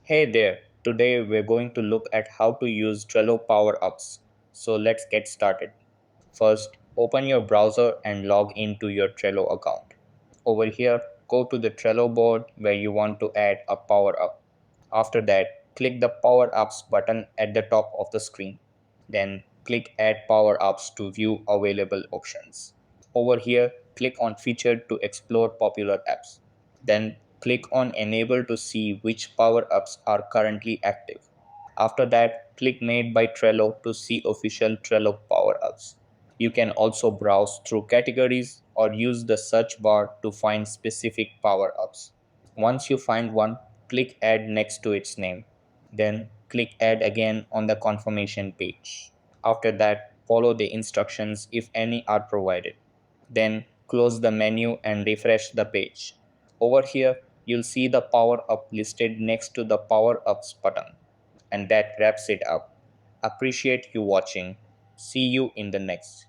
Hey there, today we're going to look at how to use Trello Power-Ups. So let's get started. First, open your browser and log into your Trello account. Over here, go to the Trello board where you want to add a power-up. After that, click the Power-Ups button at the top of the screen. Then click Add Power-Ups to view available options. Over here, click on Featured to explore popular apps. Then click on Enable to see which power-ups are currently active. After that, click Made by Trello to see official Trello power-ups. You can also browse through categories or use the search bar to find specific power-ups. Once you find one, click Add next to its name. Then click Add again on the confirmation page. After that, follow the instructions if any are provided. Then close the menu and refresh the page. Over here, you'll see the power up listed next to the power ups button. And that wraps it up. Appreciate you watching. See you in the next.